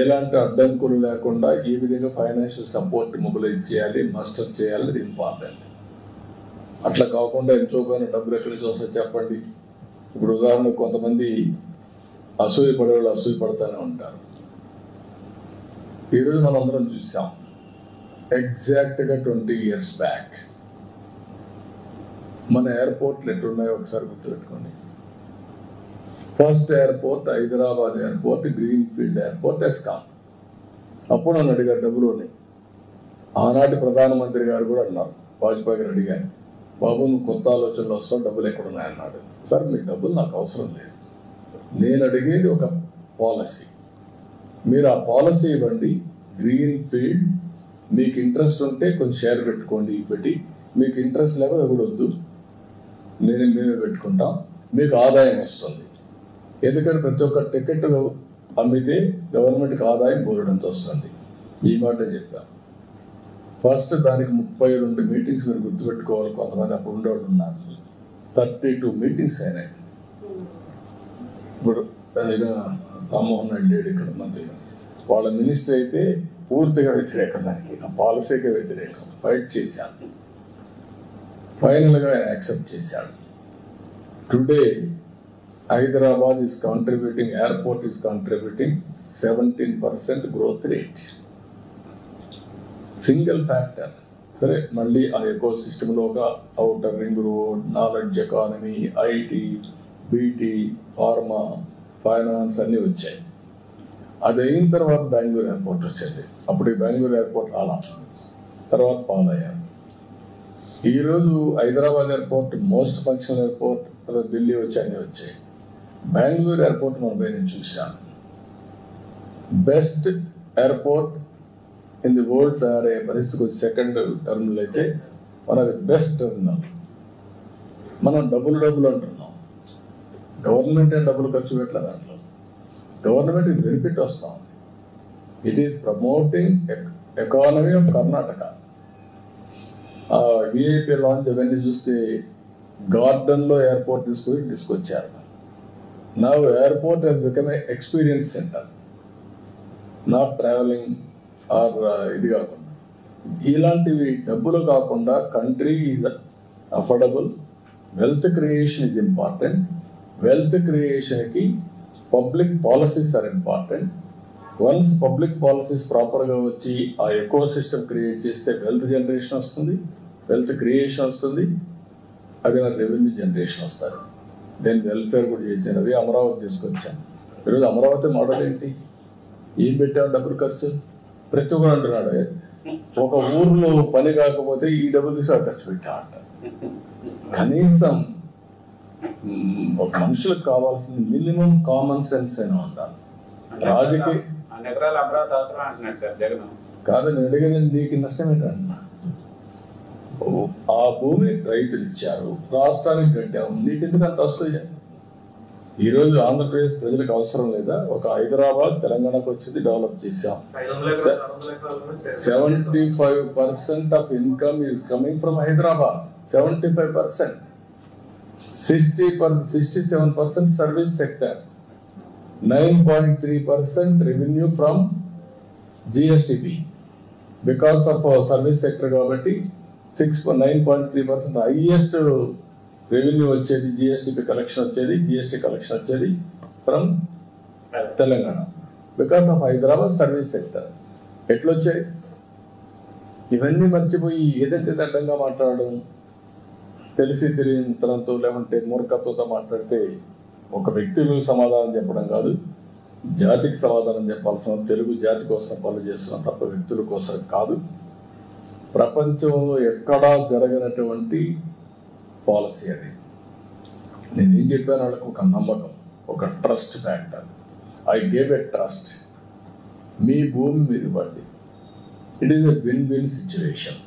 ఎలాంటి అడ్డంకులు లేకుండా ఏ విధంగా ఫైనాన్షియల్ సపోర్ట్ మొబిలైజ్ చేయాలి, మాస్టర్ చేయాలి, అది ఇంపార్టెంట్. అట్లా కాకుండా ఎంచోపోయిన డబ్బులు ఎక్కడి నుంచి వస్తాయి చెప్పండి. ఇప్పుడు ఉదాహరణకు కొంతమంది అసూయ పడేవాళ్ళు అసూయ పడుతూనే ఉంటారు. ఈరోజు మనం అందరం చూసాం, ఎగ్జాక్ట్గా 20 years బ్యాక్ మన ఎయిర్పోర్ట్లు ఎట్లున్నాయో ఒకసారి గుర్తుపెట్టుకోండి. First airport Hyderabad airport, greenfield airport ఎస్కామ్. అప్పుడు నన్ను అడిగారు డబ్బులు ఉన్నాయి. ఆనాటి ప్రధానమంత్రి గారు కూడా అన్నారు, వాజ్పేయి గారు అడిగారు, బాబు నువ్వు కొత్త ఆలోచనలు వస్తావు, డబ్బులు ఎక్కడున్నాయన్నాడు. సార్ మీ డబ్బులు నాకు అవసరం లేదు, నేను అడిగేది ఒక పాలసీ. మీరు ఆ పాలసీ ఇవ్వండి, గ్రీన్ ఫీల్డ్. మీకు ఇంట్రెస్ట్ ఉంటే కొంచెం షేర్ పెట్టుకోండి పెట్టి, మీకు ఇంట్రెస్ట్ లేకపోతే కూడా వద్దు, మేమే పెట్టుకుంటాం, మీకు ఆదాయం వస్తుంది. ఎందుకంటే ప్రతి ఒక్క టికెట్ అమ్మితే గవర్నమెంట్కి ఆదాయం బోలెడంత వస్తుంది. ఈ మాట చెప్పాను. ఫస్ట్ దానికి 32 మీటింగ్స్ మీరు గుర్తుపెట్టుకోవాలి. కొంతమంది అప్పుడు ఉండేవాళ్ళు ఉన్నారు, 32 మీటింగ్స్ అయినాయి. ఇప్పుడు రామ్మోహన్ రెడ్డి లేడు ఇక్కడ మంత్రి, వాళ్ళ మినిస్టర్ అయితే పూర్తిగా వ్యతిరేకం, దానికి ఆ పాలసీకే వ్యతిరేకం. ఫైట్ చేశాను, ఫైనల్గా ఆయన యాక్సెప్ట్ చేశాడు. Today Hyderabad is contributing, airport is contributing 17% growth rate. Single factor. సరే, మళ్ళీ ఆ ఎకో సిస్టంలో ఒక outer ring road, knowledge economy, IT, BT, pharma, finance అన్నీ వచ్చాయి. అది అయిన తర్వాత బెంగళూరు ఎయిర్పోర్ట్ వచ్చేది. అప్పుడు ఈ బెంగళూరు ఎయిర్పోర్ట్ రాలా, తర్వాత ఫాలో అయ్యారు. ఈరోజు Hyderabad airport most functional airport, Delhi వచ్చి అన్నీ వచ్చాయి. బెంగళూరు ఎయిర్పోర్ట్ నేను చూశాను, best airport in the world తయారయ్యే పరిస్థితికి వచ్చి సెకండ్ టర్మినల్ అయితే మనది బెస్ట్ టర్మినల్. మనం డబ్బులు అంటున్నాం, గవర్నమెంట్ డబ్బులు ఖర్చు పెట్టలేదు దాంట్లో, గవర్నమెంట్ బెనిఫిట్ వస్తాం. It is promoting economy of Karnataka. VIP launch అవన్నీ చూస్తే గార్డెన్లో ఎయిర్పోర్ట్ తీసుకొచ్చారు. నా airport has become a experience centre, not travelling or ఇది కాకుండా. ఇలాంటివి డబ్బులు కాకుండా country is affordable, wealth creation is important. Wealth క్రియేషన్కి public policies are important. Once public policies ప్రాపర్గా వచ్చి ఆ ఎకో సిస్టమ్ క్రియేట్ చేస్తే వెల్త్ జనరేషన్ వస్తుంది, వెల్త్ క్రియేషన్ వస్తుంది. అది నాకు రెవెన్యూ జనరేషన్ వస్తారు. నేను వెల్ఫేర్ కూడా చేశాను, అది అమరావతి తీసుకొచ్చాను. ఈరోజు అమరావతి మోడల్ ఏంటి? ఏం పెట్టావు డబ్బులు ఖర్చు? ప్రతి ఒక్కరు అంటున్నాడు, ఒక ఊర్లో పని కాకపోతే ఈ డబ్బులు తీసుకు ఖర్చు పెట్టామంట. కనీసం ఒక మనుషులకు కావాల్సింది మినిమం కామన్ సెన్స్ అయినా ఉండాలి. రాజకీయ అమరావతి అవసరం అంటున్నాడు సార్ జగన్. కాదు, నేను అడిగేది నీకు నష్టం ఏంటంటున్నా. ఆ భూమి రైతులు ఇచ్చారు, రాష్ట్రానికి కట్టాము, నీకెందుకు అంత వస్తుంది? ఈరోజు ఆంధ్రప్రదేశ్ ప్రజలకు అవసరం లేదా? ఒక హైదరాబాద్ తెలంగాణకు వచ్చింది, డెవలప్ చేశాం. 75% of income is coming from Hyderabad. 75%. 67% service sector. 9.3% revenue from GSDP because of service sector. కాబట్టి 9.3% హైయెస్ట్ రెవెన్యూ వచ్చేది, జిఎస్టిపి కలెక్షన్ వచ్చేది, జిఎస్టి కలెక్షన్ వచ్చేది from Telangana because of Hyderabad service sector. ఎట్లొచ్చాయి? ఇవన్నీ మర్చిపోయి ఏదంటే అడ్డంగా మాట్లాడడం, తెలిసి తెలియనితనంతో లేకుంటే మూర్ఖత్వంతో మాట్లాడితే ఒక వ్యక్తులు సమాధానం చెప్పడం కాదు, జాతికి సమాధానం చెప్పాల్సిన, తెలుగు జాతి కోసం పనులు చేస్తున్నాం తప్ప వ్యక్తుల కోసం కాదు. ప్రపంచంలో ఎక్కడా జరగనటువంటి పాలసీ అది. నేనేం చెప్పాను వాళ్ళకు? ఒక నమ్మకం, ఒక trust factor. I gave a trust. మీ భూమి మీరు ఇవ్వండి. It is a win win situation.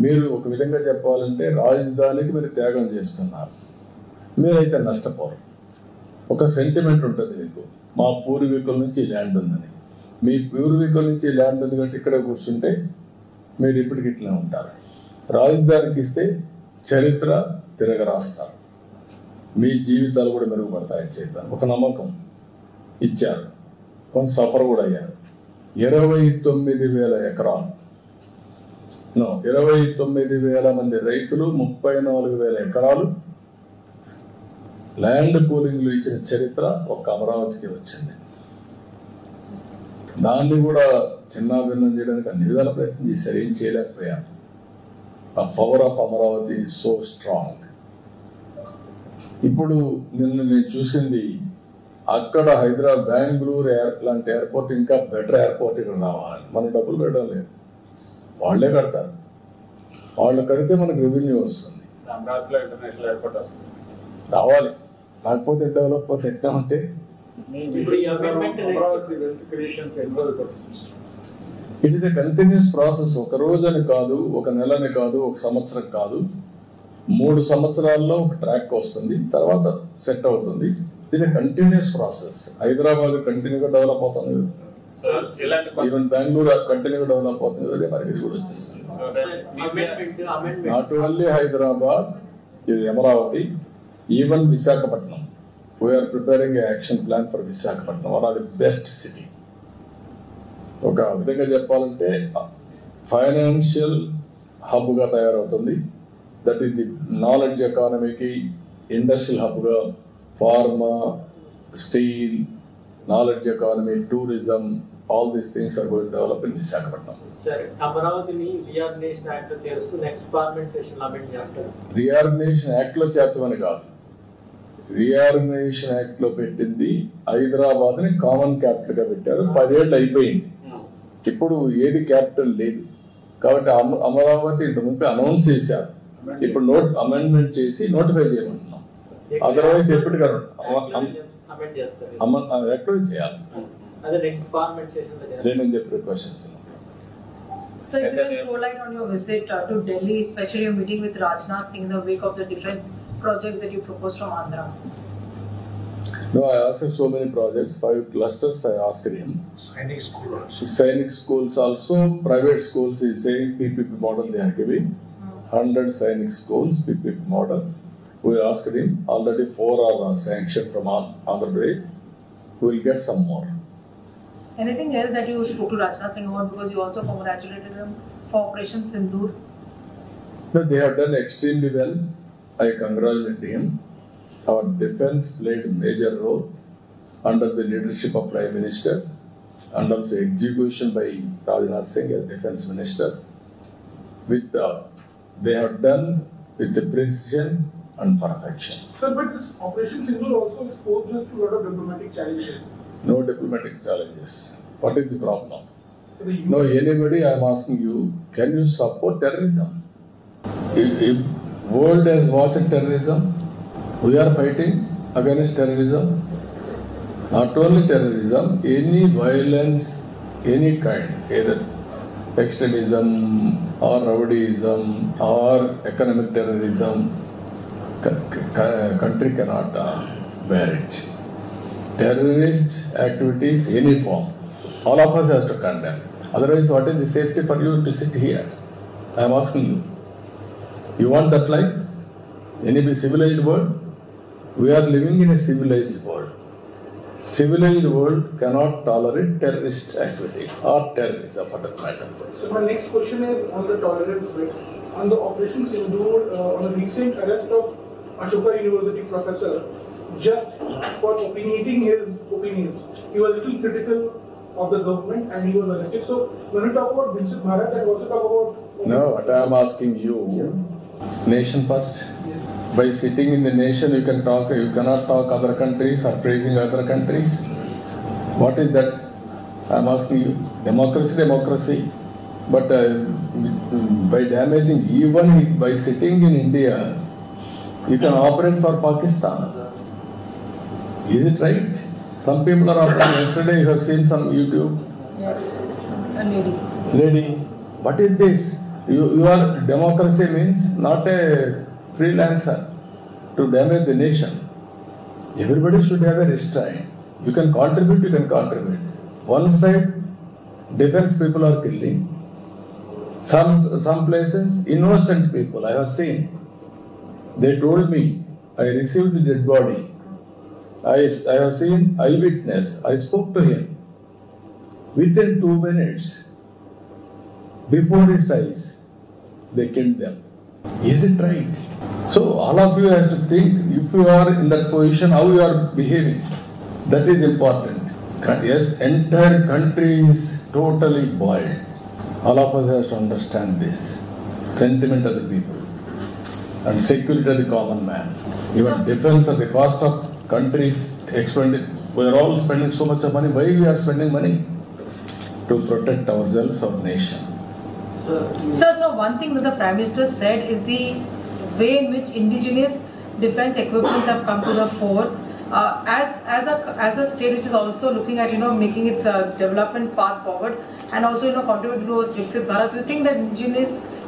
మీరు ఒక విధంగా చెప్పాలంటే రాజధానికి మీరు త్యాగం చేస్తున్నారు, మీరైతే నష్టపోరు. ఒక సెంటిమెంట్ ఉంటుంది మీకు, మా పూర్వీకుల నుంచి ఈ ల్యాండ్ ఉందని. మీ పూర్వీకుల నుంచి ల్యాండ్ ఉంది కాబట్టి ఇక్కడే కూర్చుంటే మీరు ఇప్పటికి ఇట్లా ఉంటారు. రాజధానికి ఇస్తే చరిత్ర తిరగరాస్తారు, మీ జీవితాలు కూడా మెరుగుపడతాయని చెప్పారు. ఒక నమ్మకం ఇచ్చారు, కొంత సఫర్ కూడా అయ్యారు. 29,000 ఎకరాలు, 29,000 మంది రైతులు, 34,000 ఎకరాలు ల్యాండ్ పూలింగ్లు ఇచ్చిన చరిత్ర ఒక్క అమరావతికి వచ్చింది. దాన్ని కూడా చిన్నాభిన్నం చేయడానికి అన్ని విధాల ప్రయత్నం చేశారు, ఏం చేయలేకపోయారు. ఆ power of Amaravati is so strong. ఇప్పుడు నిన్న నేను చూసింది, అక్కడ హైదరాబాద్, బెంగళూరు లాంటి ఎయిర్పోర్ట్ ఇంకా బెటర్ ఎయిర్పోర్ట్ ఇక్కడ రావాలి. మనం డబ్బులు పెట్టడం లేదు, వాళ్ళే కడతారు. వాళ్ళు కడితే మనకు రెవెన్యూ వస్తుంది, అమరావతిలో ఇంటర్నేషనల్ ఎయిర్పోర్ట్ వస్తుంది, రావాలి. కాకపోతే డెవలప్ అవుతే ఎట్లా అంటే it is a continuous process. ఒక రోజని కాదు, ఒక నెలని కాదు, ఒక సంవత్సరం కాదు, 3 సంవత్సరాల్లో ఒక ట్రాక్ వస్తుంది, తర్వాత సెట్ అవుతుంది. It is a continuous process. Hyderabad కంటిన్యూగా డెవలప్ అవుతుంది, ఈవెన్ బెంగళూరు కంటిన్యూగా డెవలప్ అవుతుంది, మనకి ఇది కూడా వచ్చేస్తుంది. నాట్ ఓన్లీ హైదరాబాద్, ఇది Amaravati, even Visakhapatnam. We're preparing action plan for Visakhapatnam, one of the best city. ఒక విధంగా చెప్పాలంటే ఫైనాన్షియల్ హబ్గా తయారవుతుంది. దట్ ఈస్ ది నాలెడ్జ్ ఎకానమీకి ఇండస్ట్రియల్ హబ్గా, pharma, steel, knowledge economy, tourism, all these things are going to develop in Visakhapatnam. అమరావతిని reorganisation act లో చేరుస్తూ నెక్స్ట్ పార్లమెంట్ సెషన్ లో అమెండ్ చేస్తారు. రీఆర్గనైజేషన్ యాక్ట్ లో చేర్చమని కాదు, రీఆర్గనైజేషన్ యాక్ట్ లో పెట్టింది హైదరాబాద్ ని కామన్ క్యాపిటల్ గా పెట్టారు. 10 ఏళ్ళు అయిపోయింది, ఇప్పుడు ఏది క్యాపిటల్ లేదు. కాబట్టి అమరావతి ఇంత ముందు అనౌన్స్ చేశారు, ఇప్పుడు అమెండ్మెంట్ చేసి నోటిఫై చేయమంటున్నాం. అదర్వైజ్ ఎప్పటికైనా యాక్ట్ చేయాలి. నేను చెప్పి రిక్వెస్ట్ చేస్తున్నాను. So if you can throw light on your visit to Delhi, especially your meeting with Rajnath Singh in the wake of the defense projects that you proposed from Andhra. No, I asked so many projects, 5 clusters I asked him. Sainik schools also, private schools, he is saying PPP model they are giving. 100 Sainik schools, PPP model. We asked him, already 4 are sanctioned from Andhra Pradesh. We will get some more. Anything else that you spoke to Rajnath Singh about, because you also congratulated him for Operation Sindoor? No, they have done extremely well. I congratulate him. Our defense played a major role under the leadership of Prime Minister and also execution by Rajnath Singh as Defense Minister. They have done with the precision and perfection. Sir, but this Operation Sindoor also exposed us to a lot of diplomatic challenges. No diplomatic challenges. What is the problem? So the No, anybody, I am asking you, can you support terrorism? If world has watched terrorism, we are fighting against terrorism. Not only terrorism, any violence, any kind, either extremism or rowdyism or economic terrorism, country cannot bear it. Terrorist activities, any form, all of us has to condemn. Otherwise, what is the safety for you to sit here? I am asking you. You want that life? Any civilized world? We are living in a civilized world. Civilized world cannot tolerate terrorist activity or terrorism for that matter. So my next question is on the tolerance bit. On the Operation Sindoor, on the recent arrest of Ashoka University professor, just for opinionating his opinions, he was a little critical of the government and he was arrested. So when we talk about Vincent Bharat and also talk about... No, what I am asking you, nation first. Yes. By sitting in the nation, you can talk. You cannot talk other countries or praising other countries. What is that? I am asking you. Democracy. But by damaging, even by sitting in India, you can operate for Pakistan. Is it right? Some people are operating. Yesterday, you have seen some YouTube. Yes, a lady. Lady, what is this? You are democracy means not a freelancer to damage the nation. Everybody should have a restraint. You can contribute. One side, defense people are killing. Some places, innocent people I have seen. They told me, I received the dead body. I have seen eyewitness. I spoke to him. Within 2 minutes, before his eyes, they killed them. Is it right? So all of you have to think, if you are in that position, how you are behaving. That is important. Yes, entire country is totally boiled. All of us have to understand this. Sentiment of the people and security of the common man. Even defense of the cost of countries expended. We are all spending so much of money. Why we are spending money? To protect ourselves, our nation. So one thing that the Prime Minister said is the way in which indigenous defense equipments have come to the fore. As a state which is also looking at making its development path forward and also contributing towards Viksit Bharat, do you think that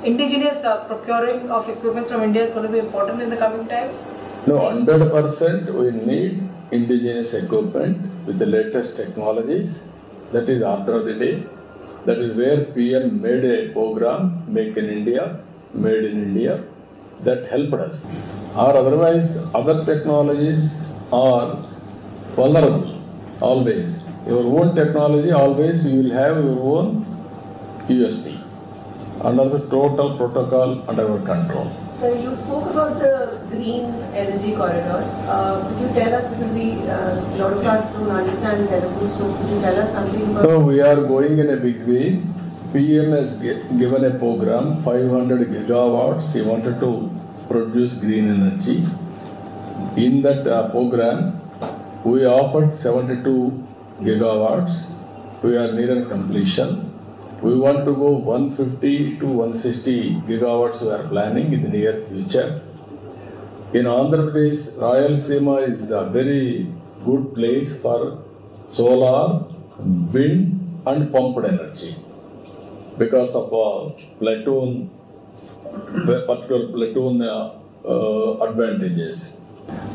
indigenous procuring of equipment from India is going to be important in the coming times? No, 100% we need indigenous equipment with the latest technologies. That is order of the day. That is where PM made a program, Make in India, Made in India, that helped us. Or otherwise, other technologies are vulnerable, always. Your own technology, always you will have your own USP. And also total protocol under our control. So you spoke about the green energy corridor. Could you tell us, because a lot of us don't understand Telugu, so could you tell us something about... So we are going in a big way. PM has given a program, 500 gigawatts. He wanted to produce green energy. In that program, we offered 72 gigawatts. We are near completion. We want to go 150 to 160 gigawatts we are planning in the near future. In Andhra Pradesh, Rayalaseema is a very good place for solar, wind and pumped energy because of platoon, particular platoon advantages.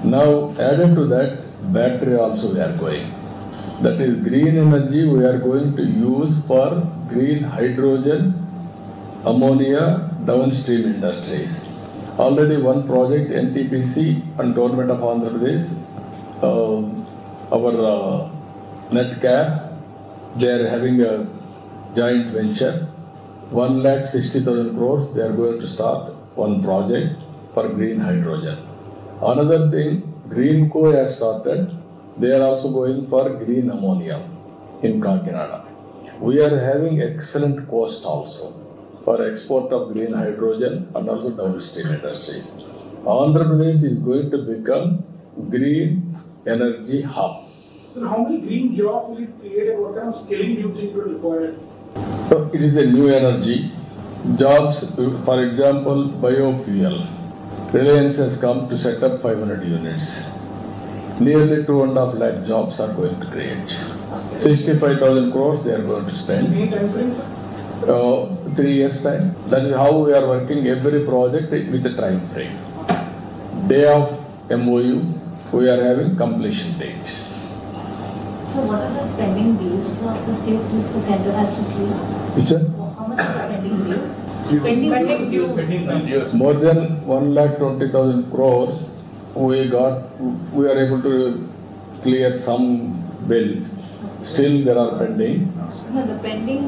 Now added to that, battery also we are going. That is green energy we are going to use for green hydrogen, ammonia, downstream industries. Already one project, NTPC and Government of Andhra Pradesh, our NetCap, they are having a joint venture. 1,60,000 crores, they are going to start one project for green hydrogen. Another thing, Greenco has started. They are also going for green ammonia in Kakinada. We are having excellent cost also. for export of green hydrogen and also downstream industries. Andhra Pradesh is going to become green energy hub. So how many green jobs will it create and what kind of scaling do you think will require? So it is a new energy. Jobs, for example, biofuel. Reliance has come to set up 500 units. Nearly 2.5 lakh jobs are going to create. 65,000 crores they are going to spend. Any time frame, sir? 3 years time. That is how we are working every project with a time frame. Day of MOU, we are having completion date. So what are the pending bills of the states which the center has to clear? Which one? How much are the pending bills? Pending dues. More than 1,20,000 crores we are able to clear some bills. Still there are pending. No, the pending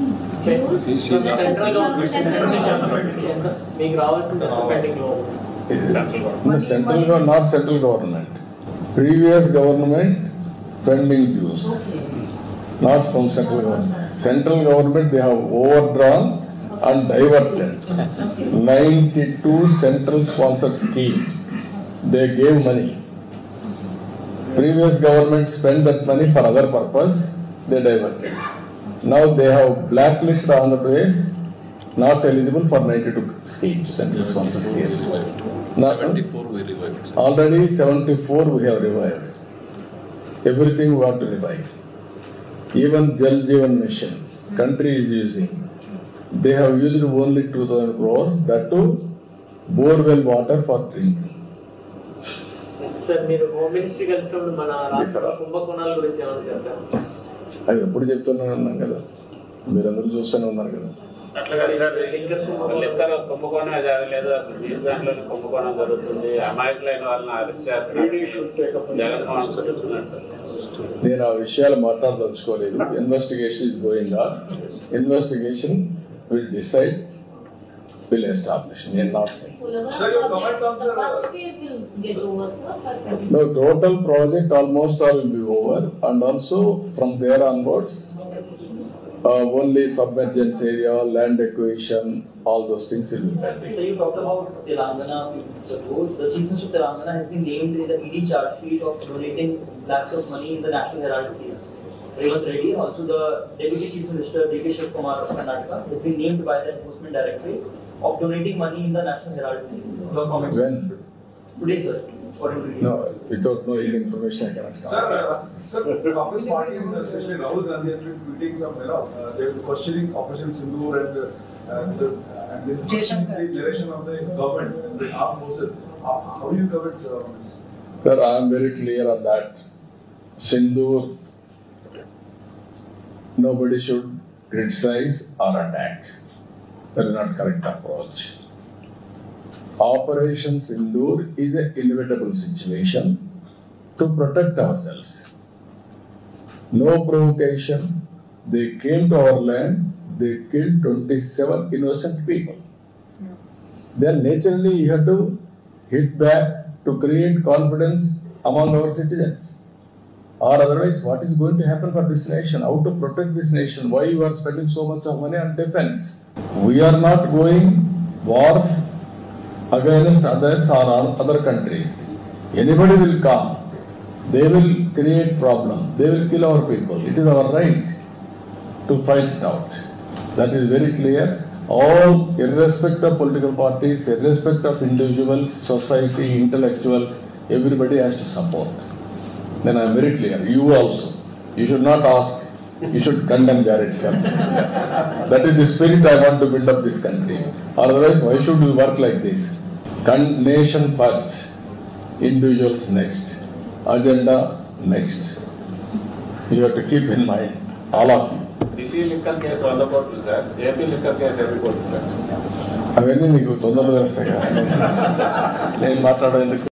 dues. Central government మీకు రావాల్సిన pending లో No, not central government. Previous government pending dues. Not from central government. Central government they have overdrawn and diverted 92 central sponsored schemes. They gave money. Previous government spent that money for other purpose. They diverted. Now they have blacklisted Andhra Pradesh, not eligible for 92 schemes, central sponsored schemes. Now, 74 we revived. already 74 we have revived. Everything we want to revive. Even Jal Jeevan Mission, country is using. They have used only 2,000 crores, that too borewell water for drinking. Sir మీరు home ministry కలిసినప్పుడు మన రాష్ట్ర కుంభకోణాల గురించి ఏమైనా చెప్పారు? అవి ఎప్పుడు చెప్తూనే ఉన్నాం కదా, మీరందరూ చూస్తూనే ఉన్నారు కదా. అట్లా కాదు సార్, వాళ్ళిద్దరు కుంభకోణం జరగలేదు, అసలు మీ దాంట్లోనే కుంభకోణం జరుగుతుంది, అమాయకులైన వాళ్ళని అరెస్ట్ చేస్తున్నారు, జగన్మోహన్ చెప్తున్నాడు సార్. నేను ఆ విషయాలు మాట్లాడదలుచుకోలేదు. Investigation is going on. Investigation will decide, will establish. Need not. Sir, your comment on the first phase will get over, sir. No, total project almost all will be over, and also from there onwards, only submergence area, land acquisition, all those things will be pending. So you talked about Telangana. The Chief Minister of Telangana has been named in the ED charge sheet of donating lakhs of money in the National Herald case. Revant Reddy, also the Deputy Chief Minister D.K. Shiv Kumar of Karnataka, has been named by the Enforcement Directorate of donating money in the National Herald case. Your comments? When? Today, sir. According to you. No, without knowing information, I cannot comment. Sir, the Congress party, especially Rahul Gandhi, has been tweeting some, they were questioning Operation Sindoor and the direction of the government, the armed forces. How do you cover it, sir, on this? Sir, I am very clear on that. Sindoor, nobody should criticize or attack. That is not correct approach. Operation Sindoor is an inevitable situation to protect ourselves. No provocation. They came to our land, they killed 27 innocent people. Then naturally you have to hit back to create confidence among our citizens. Or otherwise, what is going to happen for this nation? How to protect this nation? Why you are spending so much of money on defense? We are not going wars against others or other countries. Anybody will come. They will create problem. They will kill our people. It is our right to fight it out. That is very clear. All, irrespective of political parties, irrespective of individuals, society, intellectuals, everybody has to support. Then I am very clear. You also. You should not ask. You should condemn there itself. That is the spirit I want to build up this country. Otherwise, why should we work like this? Nation first, individuals next, agenda next. You have to keep in mind, all of you. Delhi liquor case 100 కోట్లు sir, AP liquor case 20 కోట్లు sir. అవన్నీ మీకు తొందరగా వస్తాయి కదా, నేను మాట్లాడేందుకు.